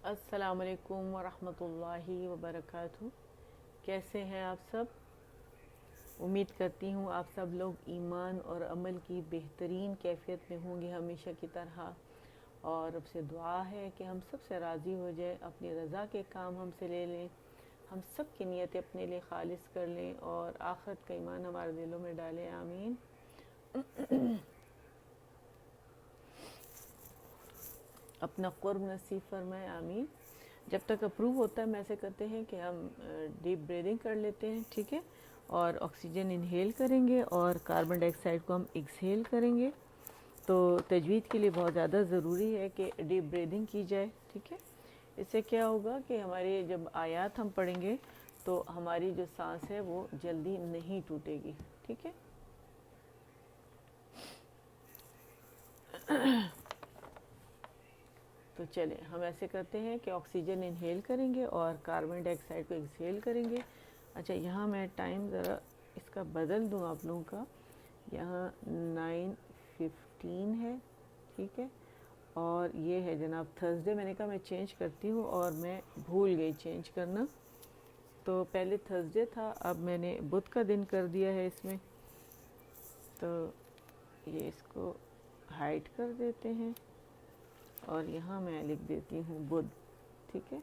السلام علیکم ورحمۃ اللہ وبرکاتہ۔ کیسے ہیں آپ سب؟ امید کرتی ہوں آپ سب لوگ ایمان اور عمل کی بہترین کیفیت میں ہوں گے ہمیشہ کی طرح، اور رب سے دعا ہے کہ ہم سب سے راضی ہو جائے، اپنی رضا کے کام ہم سے لے لیں، ہم سب کی نیتیں اپنے لیے خالص کر لیں اور آخرت کا ایمان ہمارے دلوں میں ڈالیں، آمین۔ اپنا قرب نصیب فرمائے، آمین۔ جب تک اپروو ہوتا ہے ہم ایسے کرتے ہیں کہ ہم ڈیپ بریدنگ کر لیتے ہیں، ٹھیک ہے، اور آکسیجن انہیل کریں گے اور کاربن ڈائی آکسائڈ کو ہم ایکسہیل کریں گے۔ تو تجوید کے لیے بہت زیادہ ضروری ہے کہ ڈیپ بریدنگ کی جائے، ٹھیک ہے۔ اس سے کیا ہوگا کہ ہماری جب آیات ہم پڑھیں گے تو ہماری جو سانس ہے وہ جلدی نہیں ٹوٹے گی، ٹھیک ہے۔ تو چلیں ہم ایسے کرتے ہیں کہ آکسیجن انہیل کریں گے اور کاربن ڈائی آکسائڈ کو ایکسہیل کریں گے۔ اچھا، یہاں میں ٹائم ذرا اس کا بدل دوں آپ لوگوں کا، یہاں 9:15 ہے، ٹھیک ہے، اور یہ ہے جناب تھرسڈے۔ میں نے کہا میں چینج کرتی ہوں اور میں بھول گئی چینج کرنا، تو پہلے تھرسڈے تھا، اب میں نے بدھ کا دن کر دیا ہے اس میں، تو یہ اس کو ہائڈ کر دیتے ہیں اور یہاں میں لکھ دیتی ہوں بدھ، ٹھیک ہے،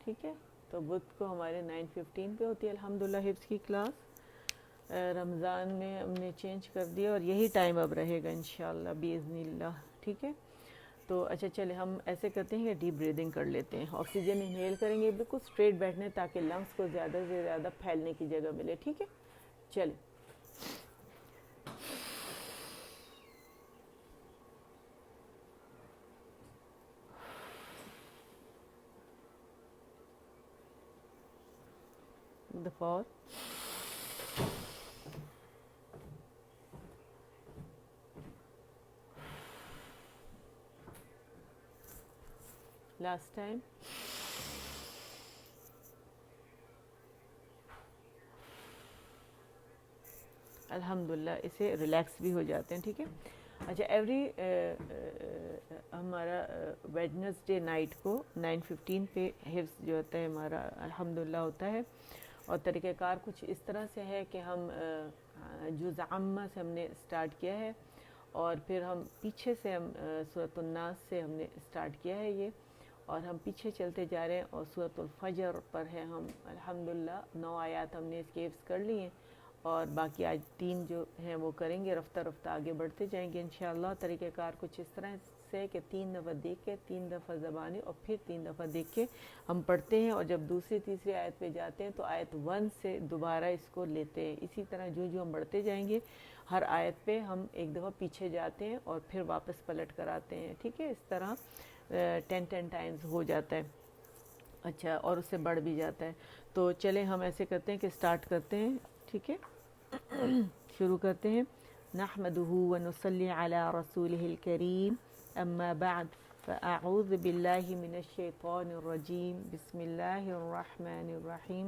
ٹھیک ہے۔ تو بدھ کو ہمارے 9:15 پہ ہوتی ہے الحمدللہ حفظ کی کلاس۔ رمضان میں ہم نے چینج کر دیا اور یہی ٹائم اب رہے گا انشاءاللہ باذن اللہ، ٹھیک ہے۔ تو اچھا چلے ہم ایسے کرتے ہیں کہ ڈیپ بریدنگ کر لیتے ہیں، آکسیجن انہیل کریں گے، بالکل اسٹریٹ بیٹھنے تاکہ لنگس کو زیادہ سے زیادہ پھیلنے کی جگہ ملے، ٹھیک ہے۔ چلیں، دفعہ اور لاسٹ ٹائم۔ الحمدللہ اسے ریلیکس بھی ہو جاتے ہیں، ٹھیک ہے۔ اچھا، ایوری ہمارا ویڈنسڈے نائٹ کو 9:15 پہ حفظ جو ہوتا ہے ہمارا الحمدللہ ہوتا ہے، اور طریقہ کار کچھ اس طرح سے ہے کہ ہم جزء عامہ سے ہم نے سٹارٹ کیا ہے، اور پھر ہم پیچھے سے ہم سورۃ الناس سے ہم نے سٹارٹ کیا ہے یہ، اور ہم پیچھے چلتے جا رہے ہیں، اور سورۃ الفجر پر ہے ہم الحمدللہ 9 آیات ہم نے اس کے حفظ کر لی ہیں، اور باقی آج 3 جو ہیں وہ کریں گے، رفتہ رفتہ آگے بڑھتے جائیں گے انشاءاللہ۔ طریقہ کار کچھ اس طرح سے کہ 3 دفعہ دیکھ کے، 3 دفعہ زبانی، اور پھر 3 دفعہ دیکھ کے ہم پڑھتے ہیں، اور جب دوسری تیسری آیت پہ جاتے ہیں تو آیت 1 سے دوبارہ اس کو لیتے ہیں، اسی طرح جو جو ہم بڑھتے جائیں گے ہر آیت پہ ہم ایک دفعہ پیچھے جاتے ہیں اور پھر واپس پلٹ کر آتے ہیں، ٹھیک ہے۔ اس طرح 10 ٹائمز ہو جاتا ہے، اچھا، اور اس سے بڑھ بھی جاتا ہے۔ تو چلیں ہم ایسے کرتے ہیں کہ سٹارٹ کرتے ہیں، ٹھیک ہے، شروع کرتے ہیں۔ نحمده ونصلي على رسوله الكريم، اما بعد، فاعوذ بالله من الشيطان الرجيم، بسم الله الرحمن الرحيم،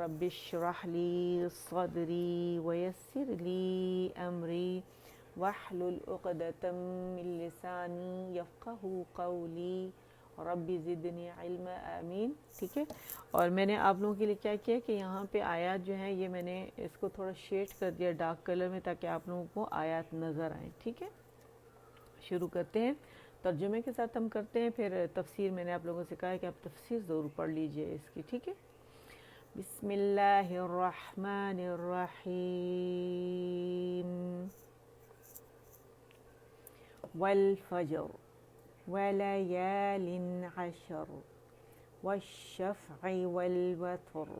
رب اشرح لي صدري ويسر لي امري واحلل عقدة من لساني يفقهوا قولي رب زدنی علم، آمین، ٹھیک ہے۔ اور میں نے آپ لوگوں کے لیے کیا کیا کہ یہاں پہ آیات جو ہیں یہ میں نے اس کو تھوڑا شیڈ کر دیا ڈارک کلر میں تاکہ آپ لوگوں کو آیات نظر آئیں، ٹھیک ہے۔ شروع کرتے ہیں، ترجمے کے ساتھ ہم کرتے ہیں، پھر تفسیر میں نے آپ لوگوں سے کہا ہے کہ آپ تفسیر ضرور پڑھ لیجئے اس کی، ٹھیک ہے۔ بسم اللہ الرحمن الرحیم، والفجر وليال عشر والشفع والوتر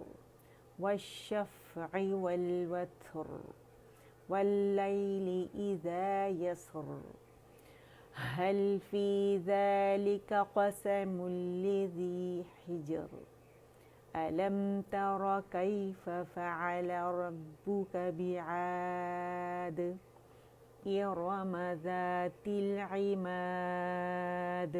والشفع والوتر والليل إذا يسر هل في ذلك قسم لذي حجر ألم تر كيف فعل ربك بعاد إرم ذات العماد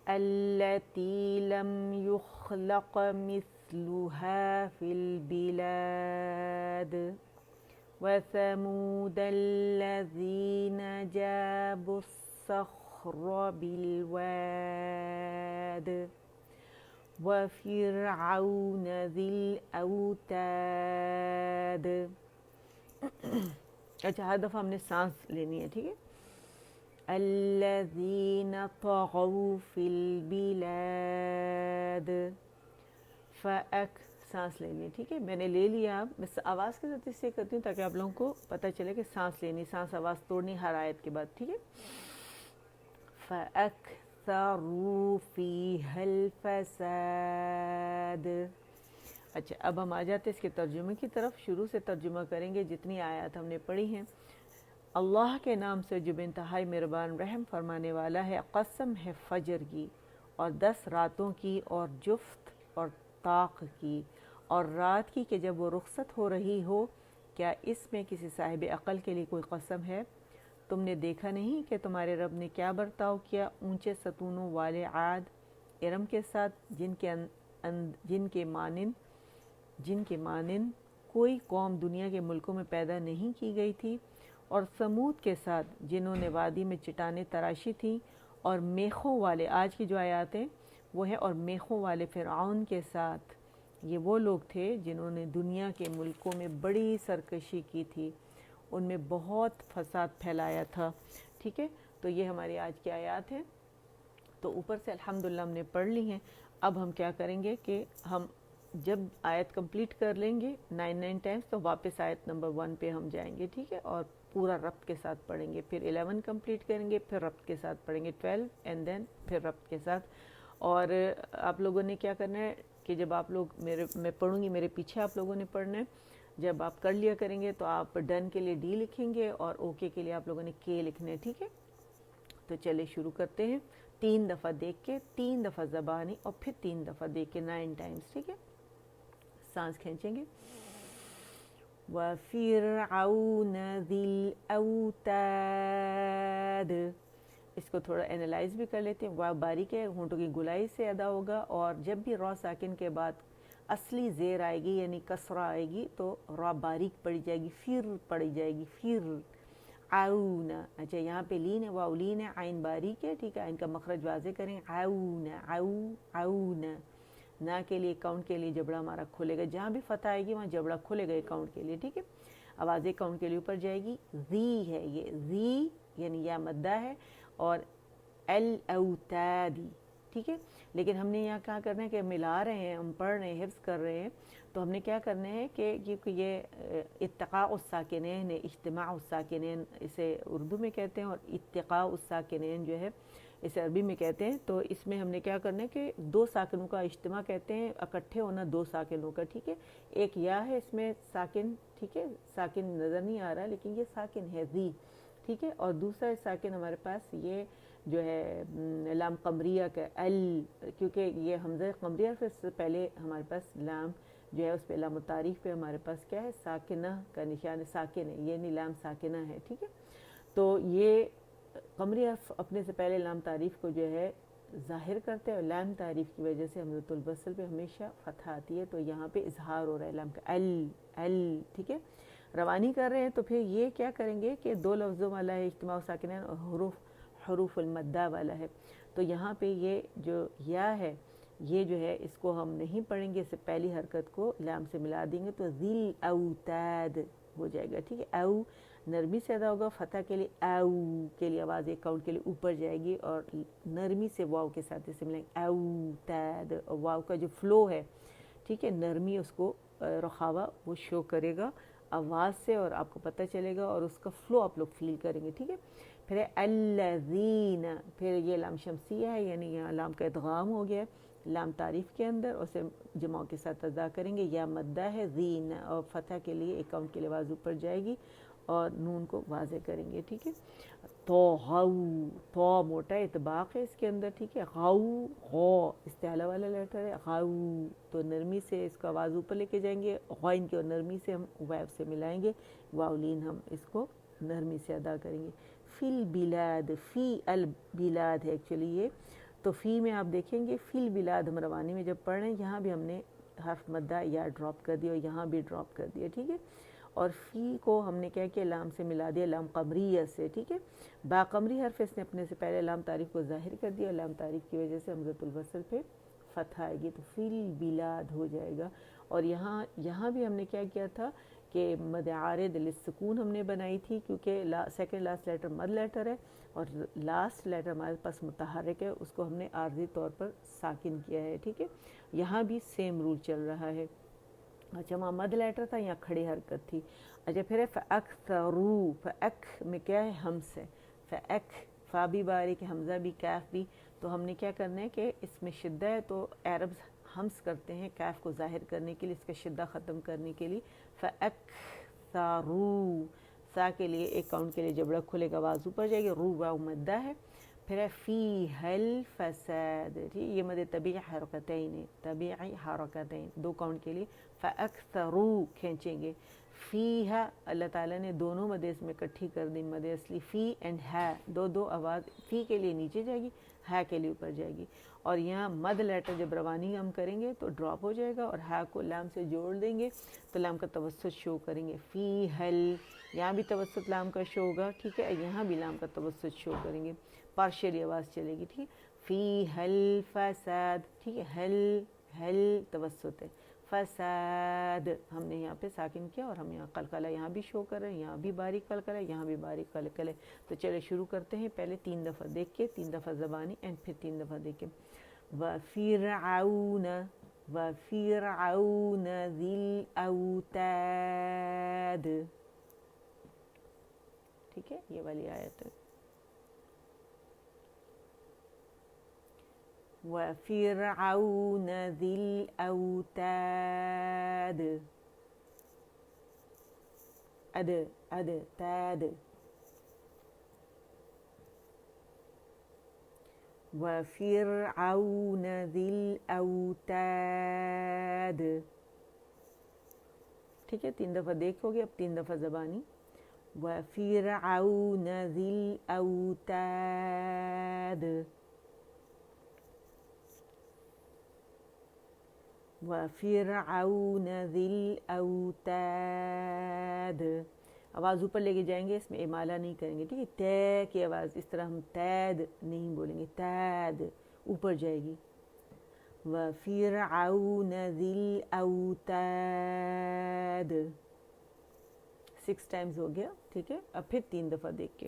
التي لم يخلق مثلها في البلاد وثمود الذين جابوا الصخر بالواد وفرعون ذی الأوتاد. اچھا ہر دفعہ ہم نے سانس لینی ہے, ٹھیک ہے. الذین طغوا فی البلاد سانس لینی ہے, ٹھیک ہے. میں نے لے لیا, اب میں آواز کے ساتھ اس سے کرتی ہوں تاکہ آپ لوگوں کو پتہ چلے کہ سانس لینی, سانس آواز توڑنی ہر آیت کے بعد, ٹھیک ہے. فَأَكْثَرُوا فِيهَا الْفَسَادَ. اچھا اب ہم آ جاتے ہیں اس کے ترجمے کی طرف. شروع سے ترجمہ کریں گے جتنی آیات ہم نے پڑھی ہیں. اللہ کے نام سے جو انتہائی مہربان رحم فرمانے والا ہے. قسم ہے فجر کی اور 10 راتوں کی اور جفت اور طاق کی اور رات کی کہ جب وہ رخصت ہو رہی ہو. کیا اس میں کسی صاحب عقل کے لیے کوئی قسم ہے؟ تم نے دیکھا نہیں کہ تمہارے رب نے کیا برتاؤ کیا اونچے ستونوں والے عاد ارم کے ساتھ جن کے مانند کوئی قوم دنیا کے ملکوں میں پیدا نہیں کی گئی تھی, اور ثمود کے ساتھ جنہوں نے وادی میں چٹانیں تراشی تھیں, اور میخوں والے, آج کی جو آیات ہیں وہ ہیں, اور میخوں والے فرعون کے ساتھ. یہ وہ لوگ تھے جنہوں نے دنیا کے ملکوں میں بڑی سرکشی کی تھی, ان میں بہت فساد پھیلایا تھا, ٹھیک ہے. تو یہ ہماری آج کی آیات ہیں. تو اوپر سے الحمدللہ ہم نے پڑھ لی ہیں. اب ہم کیا کریں گے کہ ہم جب آیت کمپلیٹ کر لیں گے 9 ٹائمز تو واپس آیت نمبر 1 پہ ہم جائیں گے, ٹھیک ہے, اور پورا ربط کے ساتھ پڑھیں گے. پھر 11 کمپلیٹ کریں گے, پھر ربط کے ساتھ پڑھیں گے 12 اینڈ دین پھر ربط کے ساتھ. اور آپ لوگوں نے کیا کرنا ہے کہ جب آپ لوگ میں پڑھوں گی میرے پیچھے آپ لوگوں نے پڑھنا ہے. جب آپ کر لیا کریں گے تو آپ ڈن کے لیے ڈی لکھیں گے اور اوکے کے لیے آپ لوگوں نے کے لکھنا ہے, ٹھیک ہے. تو چلے شروع کرتے ہیں. 3 دفعہ دیکھ کے 3 دفعہ زبانی اور پھر 3 دفعہ دیکھ کے 9 ٹائمز, ٹھیک ہے. سانس کھینچیں گے. وَفِرْعَوْنَ ذِي الْأَوْتَادِ. اس کو تھوڑا انالائز بھی کر لیتے ہیں. واو باریک ہے, ہونٹوں کی گلائی سے ادا ہوگا, اور جب بھی را ساکن کے بعد اصلی زیر آئے گی یعنی کسرہ آئے گی تو را باریک پڑی جائے گی, پھر پڑی جائے گی, پھر عون. اچھا یہاں پہ لین ہے, واو لین ہے, عین باریک ہے, ٹھیک ہے. عین کا مخرج واضح کریں. عون عون. نا کے لیے کاؤنٹ کے لیے جبڑا ہمارا کھلے گا, جہاں بھی فتح آئے گی وہاں جبڑا کھلے گا کاؤنٹ کے لیے, ٹھیک ہے. آواز کاؤنٹ کے لیے اوپر جائے گی. ذی ہے, یہ ذی یعنی یا مدہ ہے, اور الاوتادی, ٹھیک ہے. لیکن ہم نے یہاں کیا کرنا ہے کہ ملا رہے ہیں, ہم پڑھ رہے ہیں, حفظ کر رہے ہیں, تو ہم نے کیا کرنا ہے کہ کیونکہ یہ اتقاء الساکنین ہے, اجتماع الساکنین اسے اردو میں کہتے ہیں, اور اتقاء الساکنین جو ہے اسے عربی میں کہتے ہیں. تو اس میں ہم نے کیا کرنا ہے کہ 2 ساکنوں کا اجتماع کہتے ہیں, اکٹھے ہونا 2 ساکنوں کا, ٹھیک ہے. ایک یا ہے اس میں ساکن, ٹھیک ہے, ساکن نظر نہیں آ رہا لیکن یہ ساکن ہے ذی, ٹھیک ہے. اور دوسرا ساکن ہمارے پاس یہ جو ہے لام قمریہ کا کیونکہ یہ حمزہ قمریہ سے پہلے ہمارے پاس لام جو ہے اس پہ لام التعریف پہ ہمارے پاس کیا ہے, ساکنہ کا نشان, ساکن ہے, یہ نہیں لام ساکنہ ہے, ٹھیک ہے. تو یہ قمریہ اپنے سے پہلے لام تعریف کو جو ہے ظاہر کرتے ہیں, اور لام تعریف کی وجہ سے حمزۃ الوصل پہ ہمیشہ فتح آتی ہے, تو یہاں پہ اظہار ہو رہا ہے لام کا, ٹھیک ہے. روانی کر رہے ہیں تو پھر یہ کیا کریں گے کہ 2 لفظوں والا ہے اجتماع ساکنین, اور حروف المدہ والا ہے. تو یہاں پہ یہ جو یا ہے یہ جو ہے اس کو ہم نہیں پڑھیں گے, اس سے پہلی حرکت کو لام سے ملا دیں گے تو ذی الاوتاد ہو جائے گا, ٹھیک ہے. او نرمی سے ادا ہوگا, فتح کے لیے او کے لیے آواز ایک کاؤنٹ کے لیے اوپر جائے گی, اور نرمی سے واو کے ساتھ اسے ملائیں گے اوتاد. اور واو کا جو فلو ہے, ٹھیک ہے, نرمی اس کو رخاوہ وہ شو کرے گا آواز سے, اور آپ کو پتہ چلے گا, اور اس کا فلو آپ لوگ فیل کریں گے, ٹھیک ہے. پھر الذین, پھر یہ لام شمسیہ ہے یعنی یہاں لام کا ادغام ہو گیا لام تعریف کے اندر, اسے جماع کے ساتھ ادا کریں گے. یا مدہ ہے ذین, اور فتح کے لیے ایک کاؤنٹ کے لیے آواز اوپر جائے گی, اور نون کو واضح کریں گے, ٹھیک ہے. طغوا, تو موٹا اطباق ہے اس کے اندر, ٹھیک ہے. غو, غو استعلا والا لیٹر ہے, غو, تو نرمی سے اس کو آواز اوپر لے کے جائیں گے, غین کی اور نرمی سے ہم ویو سے ملائیں گے, واولین ہم اس کو نرمی سے ادا کریں گے. فی البلاد, فی البلاد ہے ایکچولی یہ, تو فی میں آپ دیکھیں گے فی البلاد ہم روانی میں جب پڑھ رہے ہیں یہاں بھی ہم نے حرف مدہ یا ڈراپ کر دیا, اور یہاں بھی ڈراپ کر دیا, ٹھیک ہے. اور فی کو ہم نے کیا کیا لام سے ملا دیا، لام قمریہ سے، ٹھیک ہے. با قمری حرف اس نے اپنے سے پہلے لام تعریف کو ظاہر کر دیا، لام تعریف کی وجہ سے حمزۃ الوصل پہ فتح آئے گی تو فی البلاد ہو جائے گا. اور یہاں بھی ہم نے کیا کیا تھا کہ مد عارض للسکون ہم نے بنائی تھی، کیونکہ سیکنڈ لاسٹ لیٹر مد لیٹر ہے اور لاسٹ لیٹر ہمارے پاس متحرک ہے، اس کو ہم نے عارضی طور پر ساکن کیا ہے، ٹھیک ہے. یہاں بھی سیم رول چل رہا ہے. اچھا وہاں مد لیٹر تھا، یہاں کھڑی حرکت تھی. اچھا پھر ہے فَأَكْثَرُوا، فَأَك میں کیا ہے ہمس ہے، فَأَك فا بھی باریک، حمزہ بھی، کیف بھی. تو ہم نے کیا کرنا ہے کہ اس میں شدہ ہے تو عرب ہمس کرتے ہیں کیف کو ظاہر کرنے کے لیے، اس کا شدہ ختم کرنے کے لیے. فَأَكْثَرُوا، سا کے لیے ایک کاؤنٹ کے لیے جبڑا کھلے گا، آواز اوپر جائے گی، رو واو مدہ ہے. پھر ہے فِيهَا الْفَسَادُ، یہ مد طبیعی حرکتین ہے، طبیعی حرکتین، 2 کاؤنٹ کے لیے. فَأَكْثَرُوا کھینچیں گے. فِيهَا اللہ تعالیٰ نے دونوں مد اس میں اکٹھی کر دی، مد اصلی فی اینڈ ہے، دو آواز فی کے لیے نیچے جائے گی، ہے کے لیے اوپر جائے گی. اور یہاں مد لیٹر جب روانی ہم کریں گے تو ڈراپ ہو جائے گا، اور ہے کو لام سے جوڑ دیں گے تو لام کا توسط شو کریں گے. فی ہل، یہاں بھی توسط لام کا شو ہوگا، ٹھیک ہے، یہاں بھی لام کا توسط شو کریں گے، پارشلی آواز چلے گی، ٹھیک. فی ہل فساد، ٹھیک ہے، ہل توسط ہے، فساد ہم نے یہاں پہ ساکن کیا، اور ہم یہاں قلقلہ یہاں بھی شو کر رہے ہیں، یہاں بھی باریک قلقلہ، یہاں بھی باریک قلقلہ. تو چلے شروع کرتے ہیں، پہلے 3 دفعہ دیکھ کے، 3 دفعہ زبانی اینڈ پھر 3 دفعہ دیکھ کے. وَفِرْعَوْنَ، وَفِرْعَوْنَ ذِي الْأَوْتَادِ، ٹھیک ہے، یہ والی آیت ہے. وَفِرْعَوْنَ ذِي الْأَوْتَادِ، تاد. وَفِرْعَوْنَ ذِي الْأَوْتَادِ، ٹھیک ہے، 3 دفعہ دیکھو گے، اب 3 دفعہ زبانی. وَفِرْعَوْنَ ذِي الْأَوْتَادِ، وَفِرْعَوْنَ ذِي الْأَوْتَادِ. آواز اوپر لے کے جائیں گے، اس میں امالہ نہیں کریں گے، ٹھیک ہے. تے کی آواز اس طرح ہم تید نہیں بولیں گے، تید اوپر جائے گی. وَفِرْعَوْنَ ذِي الْأَوْتَادِ، 6 ٹائمز ہو گیا، ٹھیک ہے. اب پھر 3 دفعہ دیکھ کے.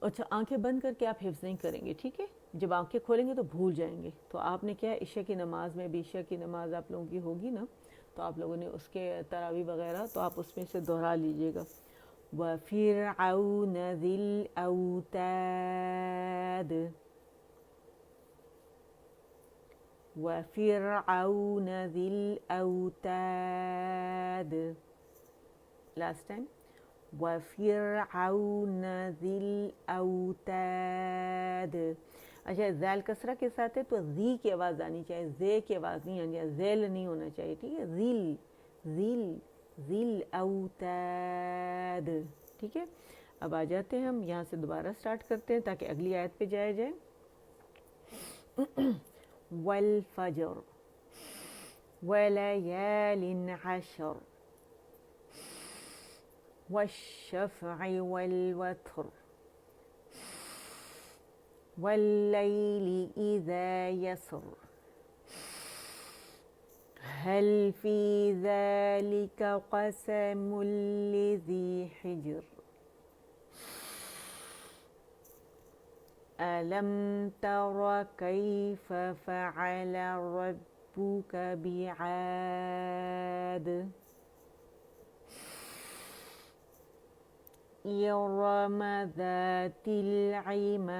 اچھا آنکھیں بند کر کے آپ حفظ نہیں کریں گے، ٹھیک ہے. جب آنکھیں کھولیں گے تو بھول جائیں گے. تو آپ نے کیا، عشاء کی نماز میں بھی، عشاء کی نماز آپ لوگوں کی ہوگی نا، تو آپ لوگوں نے اس کے تراویح وغیرہ تو آپ اس میں سے دہرا لیجئے گا. وَفِرْعَوْنَ ذِي الْأَوْتَادِ، وَفِرْعَوْنَ ذِي الْأَوْتَادِ. Last time. وَفِرْعَوْنَ ذِي الْأَوْتَادِ. اچھا ذیل کسرہ کے ساتھ ہے تو ذی کی آواز آنی چاہیے، زے کی آواز نہیں آنی چاہیے، ذیل نہیں ہونا چاہیے، ٹھیک ہے. ذی الْأَوْتَادِ، ٹھیک ہے. اب آ جاتے ہیں ہم یہاں سے دوبارہ سٹارٹ کرتے ہیں تاکہ اگلی آیت پہ جایا جائے. وَالْفَجْرِ وَلَيَالٍ عَشْرٍ وَالشَّفْعِ وَالْوَتْرِ وَاللَّيْلِ إِذَا يَسْرِ هَلْ فِي ذَلِكَ قَسَمٌ لِذِي حِجْرٍ أَلَمْ تَرَ كَيْفَ فَعَلَ رَبُّكَ بِعَادٍ إِرَمَ ذَاتِ الْعِمَادِ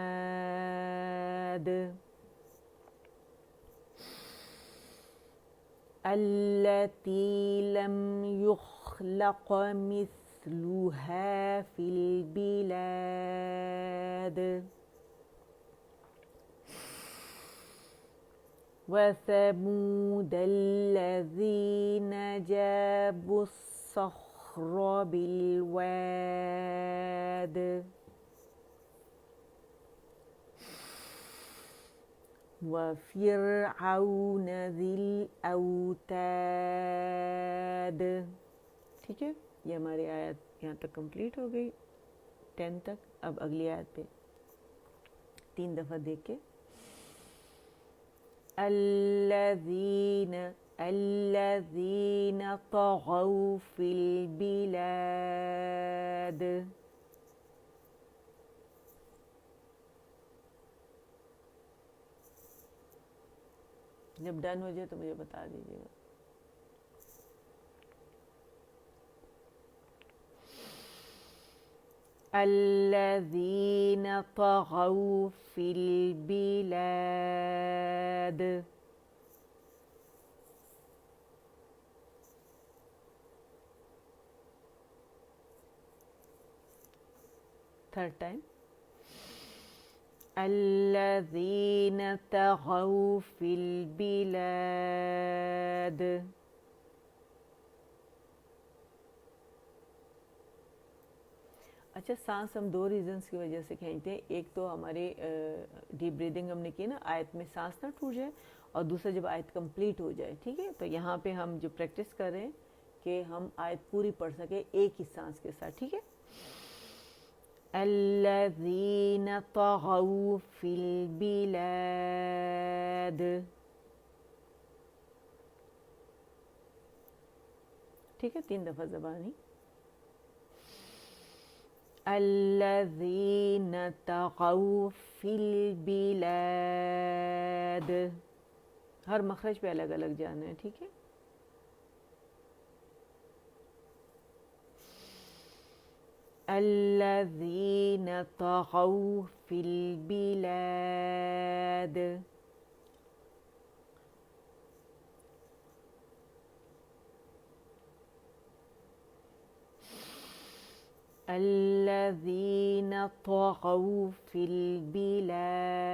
الَّتِي لَمْ يُخْلَقْ مِثْلُهَا فِي الْبِلَادِ وَثَمُودَ الَّذِينَ جَابُوا الصَّخْرَ بِالْوَادِ وفرعون ذی الاوتاد. ٹھیک ہے، یہ ہماری آیت یہاں تک کمپلیٹ ہو گئی 10 تک. اب اگلی آیت پہ 3 دفعہ دیکھ کے الذین طغوا فی البلاد. جب ڈن ہو جائے تو مجھے بتا دیجیے گا. الذین طغوا فی البلاد. تھرڈ ٹائم الذین طغوا فی البلاد. اچھا، سانس ہم 2 ریزنز کی وجہ سے کھینچتے ہیں. ایک تو ہمارے ڈیپ بریدنگ ہم نے کی نا، آیت میں سانس نہ ٹوٹ جائے، اور دوسرا جب آیت کمپلیٹ ہو جائے. ٹھیک ہے، تو یہاں پہ ہم جو پریکٹس کر رہے ہیں کہ ہم آیت پوری پڑھ سکیں ایک ہی سانس کے ساتھ. ٹھیک ہے، الذین طغوا فی البلاد. ٹھیک ہے، 3 دفعہ زبانی. الذین طغوا فی البلاد. ہر مخرج پہ الگ الگ جانا ہے. ٹھیک ہے، الذین طغوا فی البلاد. الذین طغوا فی البلاد.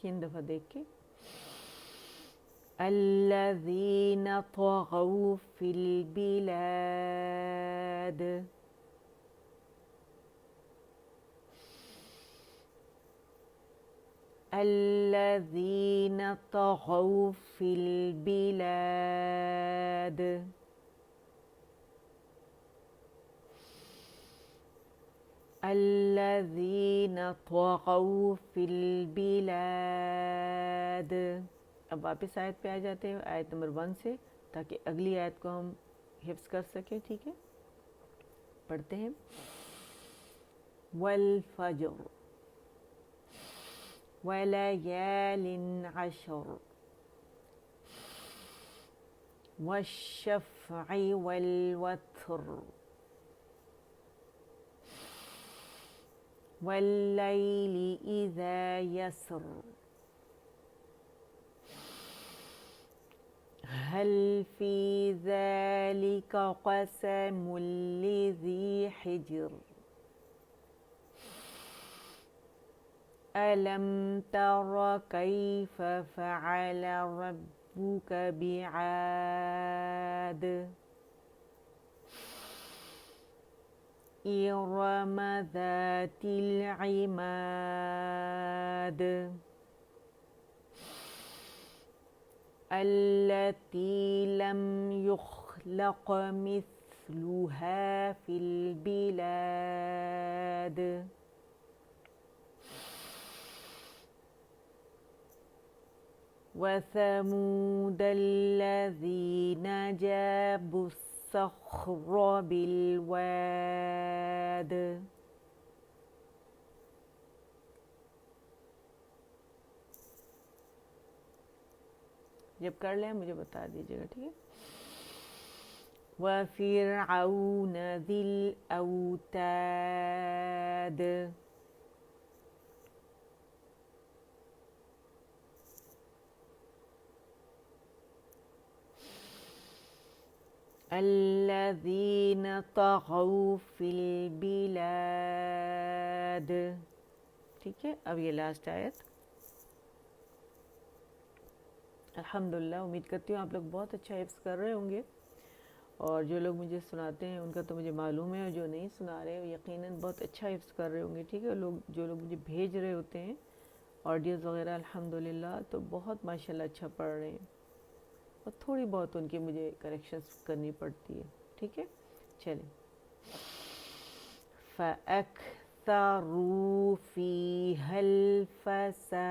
تین دفعہ دیکھ کے الذین طغوا فی البلاد. الذین طغوا فی البلاد. الذین طغوا فی البلاد. اب واپس آیت پہ آ جاتے ہیں، آیت نمبر 1 سے، تاکہ اگلی آیت کو ہم حفظ کر سکیں. ٹھیک ہے، پڑھتے ہیں. والفجر ولیال عشر والشفع والوتر واللیل اذا یسر هل فی ذلک قسم لذی حجر ألم تر كيف فعل ربك بعاد إرم ذات العماد التي لم يخلق مثلها في البلاد وثمود الذين جابوا الصخر بالواد جب کر لیں مجھے بتا دیجیے گا. ٹھیک ہے، وفرعون ذی الاوتاد. الذین طغوا فی البلاد. ٹھیک ہے، اب یہ لاسٹ آیت. الحمدللہ، امید کرتی ہوں آپ لوگ بہت اچھا حفظ کر رہے ہوں گے، اور جو لوگ مجھے سناتے ہیں ان کا تو مجھے معلوم ہے، اور جو نہیں سنا رہے یقیناً بہت اچھا حفظ کر رہے ہوں گے، ٹھیک ہے. جو لوگ مجھے بھیج رہے ہوتے ہیں آڈیوز وغیرہ الحمدللہ تو بہت ماشاءاللہ اچھا پڑھ رہے ہیں، اور تھوڑی بہت ان کی مجھے کریکشنز کرنی پڑتی ہے، ٹھیک ہے. چلیں. فَأَكْثَرُوا فِيهَا الْفَسَادَ.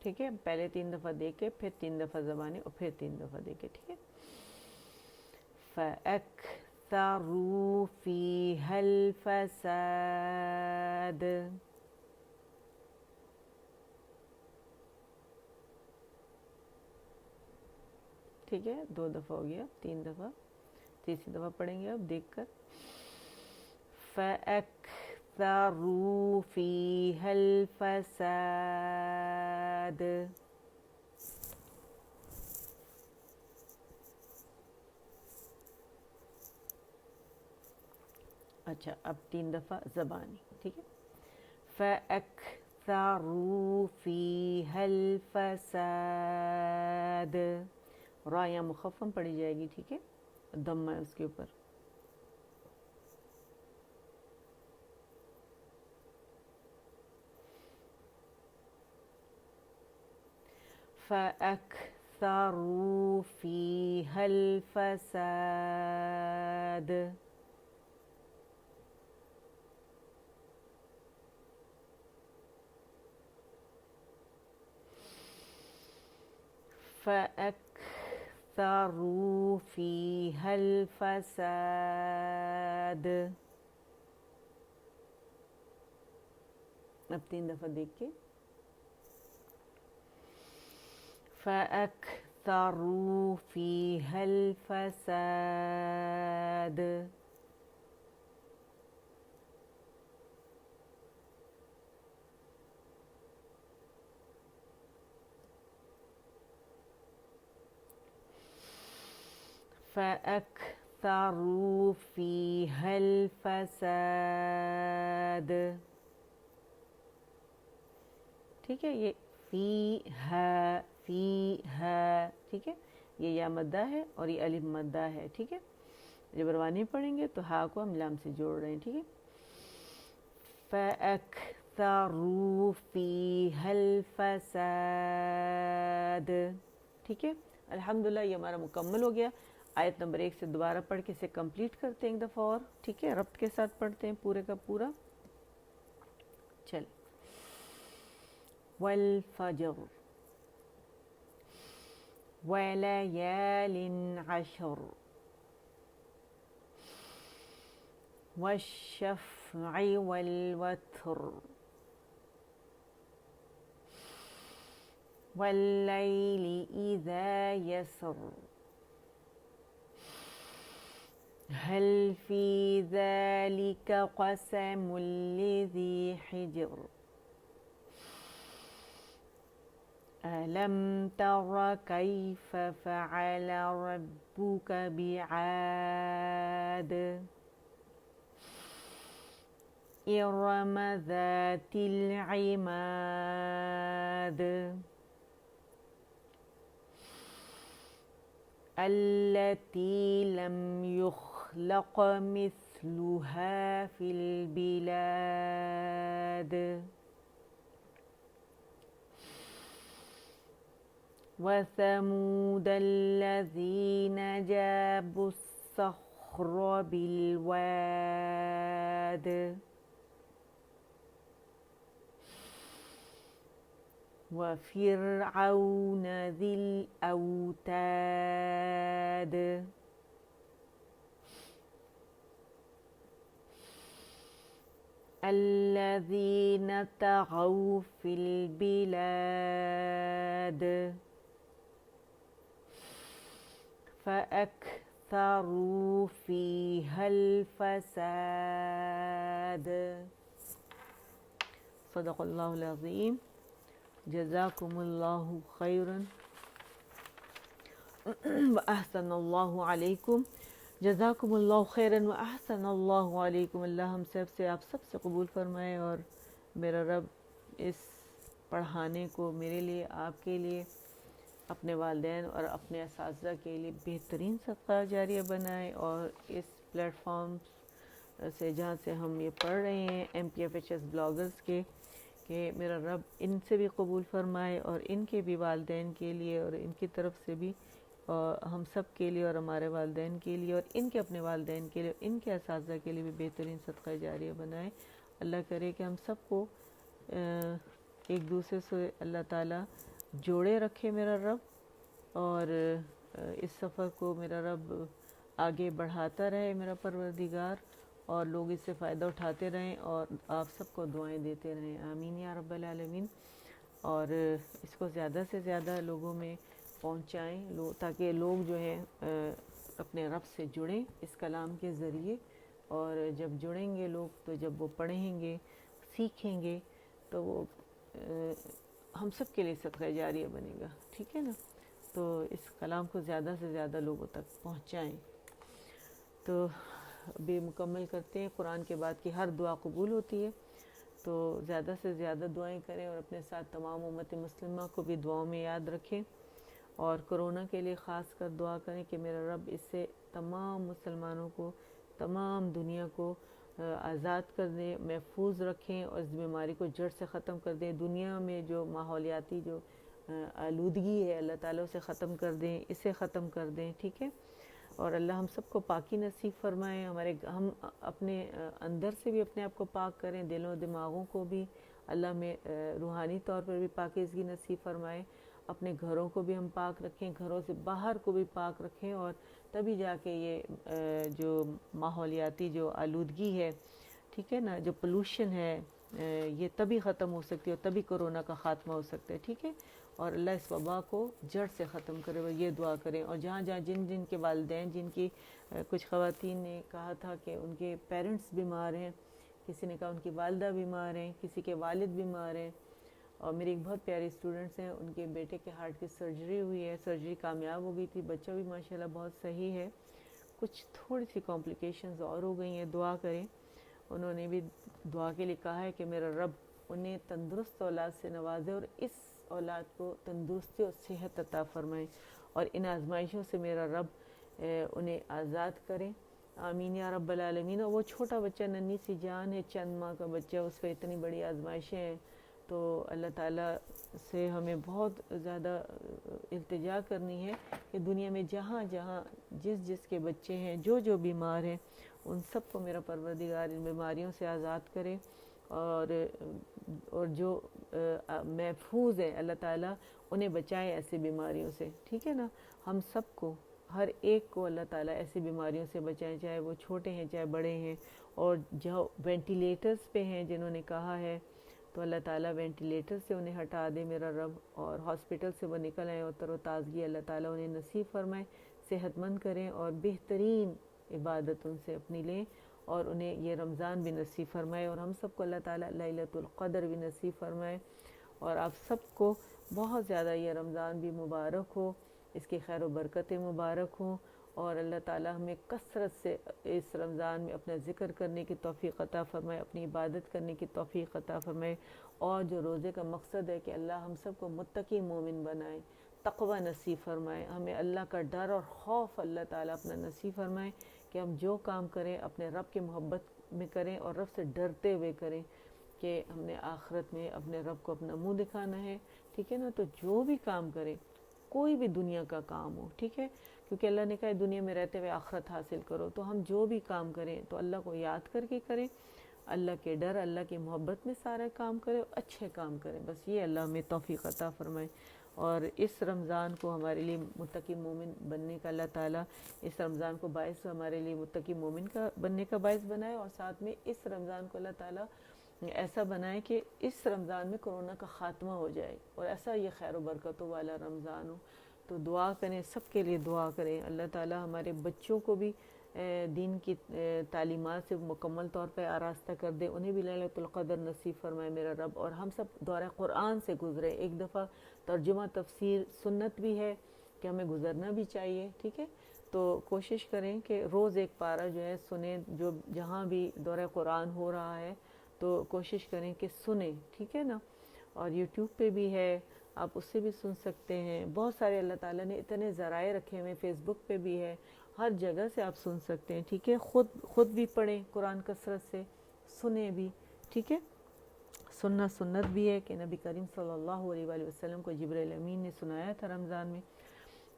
ٹھیک ہے، پہلے 3 دفعہ دیکھے، پھر 3 دفعہ زبانی، اور پھر 3 دفعہ دیکھے، ٹھیک ہے. فَأَكْثَرُوا فِيهَا الْفَسَادَ. ٹھیک ہے، 2 دفعہ ہو گیا، 3 دفعہ، تیسری دفعہ پڑھیں گے اب دیکھ کر. فَأَكْثَرُوا فِيهَا الْفَسَادَ. اچھا، اب 3 دفعہ زبانی، ٹھیک ہے. فَأَكْثَرُوا فِيهَا الْفَسَادَ. را یا مخفم پڑھی جائے گی، ٹھیک ہے، ضمہ ہے اس کے اوپر. فَأَكْثَرُوا فِيهَا الْفَسَادَ. فَأَكْثَرُوا فِيهَا الْفَسَادَ. اب 3 دفعہ دیکھ کے. فَأَكْثَرُوا فِيهَا الْفَسَادَ. فَأَكْثَرُوا فِيهَا الْفَسَادَ. ٹھیک ہے، یہ فی ہے، ٹھیک ہے، یہ یا مدہ ہے اور یہ الف مدہ ہے، ٹھیک ہے. جب روانی پڑھیں گے تو ہا کو ہم لام سے جوڑ رہے ہیں، ٹھیک ہے. فَأَكْثَرُوا فِيهَا الْفَسَادَ. ٹھیک ہے، الحمدللہ یہ ہمارا مکمل ہو گیا. آیت نمبر 1 سے دوبارہ پڑھ کے اسے کمپلیٹ کرتے ہیں ایک دفعہ اور، ٹھیک ہے، ربط کے ساتھ پڑھتے ہیں پورے کا پورا. چل. وَالْفَجْرِ وَلَيَالٍ عَشْرٍ وَالشَّفْعِ وَالْوَتْرِ وَاللَّيْلِ إِذَا يَسْرِ هَلْ فِي ذَلِكَ قَسَمٌ لِذِي حِجْرٍ أَلَمْ تَرَ كَيْفَ فَعَلَ رَبُّكَ بِعَادٍ إِرَمَ ذَاتِ الْعِمَادِ الَّتِي لَمْ يُخْلَقْ مِثْلُهَا فِي الْبِلَادِ وَثَمُودَ الَّذِينَ جَابُوا الصَّخْرَ بِالْوَادِ وَفِرْعَوْنَ ذِي الْأَوْتَادِ الَّذِينَ طَغَوْا فِي الْبِلَادِ فَأَكْثَرُوا فِيهَا الْفَسَادَ. صدق اللہ العظیم. جزاکم اللہ خیرا وأحسن اللہ علیکم. جزاکم اللہ خیرا وأحسن اللہ علیکم. اللہ ہم سب سے، آپ سب سے قبول فرمائے اور میرا رب اس پڑھانے کو میرے لیے، آپ کے لیے، اپنے والدین اور اپنے اساتذہ کے لیے بہترین صدقہ جاریہ بنائے، اور اس پلیٹ فارم سے جہاں سے ہم یہ پڑھ رہے ہیں MPFHS بلاگرز کے، کہ میرا رب ان سے بھی قبول فرمائے اور ان کے بھی والدین کے لیے اور ان کی طرف سے بھی، اور ہم سب کے لیے اور ہمارے والدین کے لیے اور ان کے اپنے والدین کے لیے، ان کے اساتذہ کے لیے بھی بہترین صدقہ جاریہ بنائے۔ اللہ کرے کہ ہم سب کو ایک دوسرے سے اللہ تعالیٰ جوڑے رکھے میرا رب، اور اس سفر کو میرا رب آگے بڑھاتا رہے میرا پروردگار، اور لوگ اس سے فائدہ اٹھاتے رہیں اور آپ سب کو دعائیں دیتے رہیں، آمین یا رب العالمین۔ اور اس کو زیادہ سے زیادہ لوگوں میں پہنچائیں، تاکہ لوگ جو ہیں اپنے رب سے جڑیں اس کلام کے ذریعے، اور جب جڑیں گے لوگ تو جب وہ پڑھیں گے، سیکھیں گے، تو وہ ہم سب کے لیے صدقہ جاریہ بنے گا، ٹھیک ہے نا۔ تو اس کلام کو زیادہ سے زیادہ لوگوں تک پہنچائیں۔ تو بھی مکمل کرتے ہیں، قرآن کے بعد کی ہر دعا قبول ہوتی ہے، تو زیادہ سے زیادہ دعائیں کریں، اور اپنے ساتھ تمام امت مسلمہ کو بھی دعاؤں میں یاد رکھیں، اور کرونا کے لیے خاص کر دعا کریں کہ میرا رب اس سے تمام مسلمانوں کو، تمام دنیا کو آزاد کر دیں، محفوظ رکھیں، اور اس بیماری کو جڑ سے ختم کر دیں۔ دنیا میں جو ماحولیاتی جو آلودگی ہے اللہ تعالیٰ اسے ختم کر دیں، اسے ختم کر دیں، ٹھیک ہے۔ اور اللہ ہم سب کو پاکی نصیب فرمائیں، ہم اپنے اندر سے بھی اپنے آپ کو پاک کریں، دلوں دماغوں کو بھی اللہ میں روحانی طور پر بھی پاکیزگی نصیب فرمائے، اپنے گھروں کو بھی ہم پاک رکھیں، گھروں سے باہر کو بھی پاک رکھیں، اور تبھی جا کے یہ جو ماحولیاتی جو آلودگی ہے، ٹھیک ہے نا، جو پولوشن ہے، یہ تبھی ختم ہو سکتی ہے، اور تبھی کرونا کا خاتمہ ہو سکتا ہے، ٹھیک ہے۔ اور اللہ اس وبا کو جڑ سے ختم کرے، وہ یہ دعا کریں۔ اور جہاں جہاں جن کے والدین، جن کی کچھ خواتین نے کہا تھا کہ ان کے پیرنٹس بیمار ہیں، کسی نے کہا ان کی والدہ بیمار ہیں، کسی کے والد بیمار ہیں، اور میری ایک بہت پیاری اسٹوڈنٹس ہیں، ان کے بیٹے کے ہارٹ کی سرجری ہوئی ہے، سرجری کامیاب ہو گئی تھی، بچہ بھی ماشاءاللہ بہت صحیح ہے، کچھ تھوڑی سی کمپلیکیشنز اور ہو گئی ہیں، دعا کریں۔ انہوں نے بھی دعا کے لیے کہا ہے کہ میرا رب انہیں تندرست اولاد سے نوازے، اور اس اولاد کو تندرستی اور صحت عطا فرمائے، اور ان آزمائشوں سے میرا رب انہیں آزاد کرے، آمین یا رب العالمین۔ اور وہ چھوٹا بچہ، ننھی سی جان ہے، چند ماہ کا بچہ، اس پہ اتنی بڑی آزمائشیں ہیں، تو اللہ تعالیٰ سے ہمیں بہت زیادہ التجا کرنی ہے کہ دنیا میں جہاں جہاں جس کے بچے ہیں، جو بیمار ہیں، ان سب کو میرا پروردگار ان بیماریوں سے آزاد کرے، اور جو محفوظ ہیں اللہ تعالیٰ انہیں بچائے ایسی بیماریوں سے، ٹھیک ہے نا۔ ہم سب کو، ہر ایک کو اللہ تعالیٰ ایسی بیماریوں سے بچائیں، چاہے وہ چھوٹے ہیں چاہے بڑے ہیں، اور جو وینٹیلیٹرز پہ ہیں جنہوں نے کہا ہے، تو اللہ تعالیٰ وینٹیلیٹر سے انہیں ہٹا دے میرا رب، اور ہاسپٹل سے وہ نکل آئیں، اور تر و تازگی اللہ تعالیٰ انہیں نصیب فرمائے، صحت مند کریں، اور بہترین عبادت ان سے اپنی لیں، اور انہیں یہ رمضان بھی نصیب فرمائے، اور ہم سب کو اللہ تعالیٰ لیلۃ القدر بھی نصیب فرمائے، اور آپ سب کو بہت زیادہ یہ رمضان بھی مبارک ہو، اس کی خیر و برکتیں مبارک ہوں، اور اللہ تعالیٰ ہمیں کثرت سے اس رمضان میں اپنا ذکر کرنے کی توفیق عطا فرمائے، اپنی عبادت کرنے کی توفیق عطا فرمائے، اور جو روزے کا مقصد ہے کہ اللہ ہم سب کو متقی مومن بنائے، تقوی نصیب فرمائے، ہمیں اللہ کا ڈر اور خوف اللہ تعالیٰ اپنا نصیب فرمائے، کہ ہم جو کام کریں اپنے رب کی محبت میں کریں، اور رب سے ڈرتے ہوئے کریں، کہ ہم نے آخرت میں اپنے رب کو اپنا منہ دکھانا ہے، ٹھیک ہے نا۔ تو جو بھی کام کریں، کوئی بھی دنیا کا کام ہو، ٹھیک ہے، کیونکہ اللہ نے کہا دنیا میں رہتے ہوئے آخرت حاصل کرو، تو ہم جو بھی کام کریں تو اللہ کو یاد کر کے کریں، اللہ کے ڈر، اللہ کی محبت میں سارا کام کریں، اچھے کام کریں، بس یہ اللہ ہمیں توفیق عطا فرمائے، اور اس رمضان کو ہمارے لیے متقی مومن بننے کا اللہ تعالیٰ اس رمضان کو باعث ہمارے لیے متقی مومن کا بننے کا باعث بنائے، اور ساتھ میں اس رمضان کو اللہ تعالیٰ ایسا بنائے کہ اس رمضان میں کرونا کا خاتمہ ہو جائے، اور ایسا یہ خیر و برکتوں والا رمضان ہو۔ تو دعا کریں، سب کے لیے دعا کریں، اللہ تعالیٰ ہمارے بچوں کو بھی دین کی تعلیمات سے مکمل طور پہ آراستہ کر دے، انہیں بھی لیلۃ القدر نصیب فرمائے میرا رب، اور ہم سب دورہ قرآن سے گزرے، ایک دفعہ ترجمہ تفسیر سنت بھی ہے کہ ہمیں گزرنا بھی چاہیے، ٹھیک ہے۔ تو کوشش کریں کہ روز ایک پارہ جو ہے سنیں، جو جہاں بھی دورہ قرآن ہو رہا ہے تو کوشش کریں کہ سنیں، ٹھیک ہے نا. اور یوٹیوب پہ بھی ہے، آپ اس سے بھی سن سکتے ہیں. بہت سارے اللہ تعالیٰ نے اتنے ذرائع رکھے ہوئے، فیس بک پہ بھی ہے، ہر جگہ سے آپ سن سکتے ہیں. ٹھیک ہے، خود بھی پڑھیں قرآن کثرت سے، سنیں بھی. ٹھیک ہے، سننا سنت بھی ہے کہ نبی کریم صلی اللہ علیہ وآلہ وسلم کو جبرائیل امین نے سنایا تھا رمضان میں.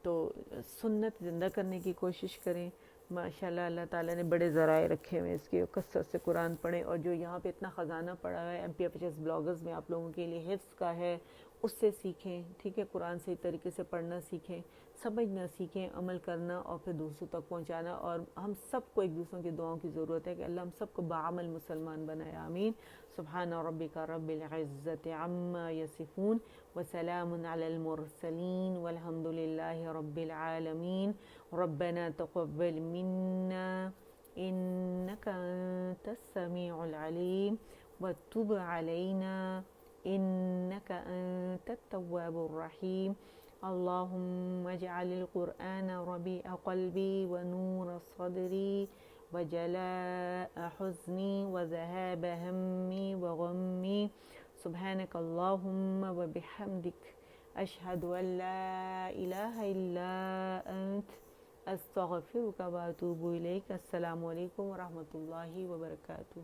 تو سنت زندہ کرنے کی کوشش کریں. ماشاءاللہ اللہ تعالیٰ نے بڑے ذرائع رکھے ہوئے اس کے، کثرت سے قرآن پڑھیں. اور جو یہاں پہ اتنا خزانہ پڑا ہوا ہے M P F H S bloggers میں آپ لوگوں کے لیے، حفظ کا ہے، اس سے سیکھیں. ٹھیک ہے، قرآن صحیح طریقے سے پڑھنا سیکھیں، سمجھنا سیکھیں، عمل کرنا اور پھر دوسروں تک پہنچانا. اور ہم سب کو ایک دوسروں کی دعاؤں کی ضرورت ہے کہ اللہ ہم سب کو بعمل مسلمان بنائے. آمین. سبحان ربک رب العزت عما یصفون وسلام علی المرسلین والحمد للہ رب العالمین. ربنا تقبل منا إنك أنت السميع العليم وتب علينا إنك أنت التواب الرحيم. اللهم اجعل القرآن ربيع قلبي ونور صدري وجلاء حزني وذهاب همي وغمي. سبحانك اللهم وبحمدك أشهد أن لا إله إلا أنت استغفرك واتوب الیک. السلام علیکم ورحمۃ اللہ وبرکاتہ.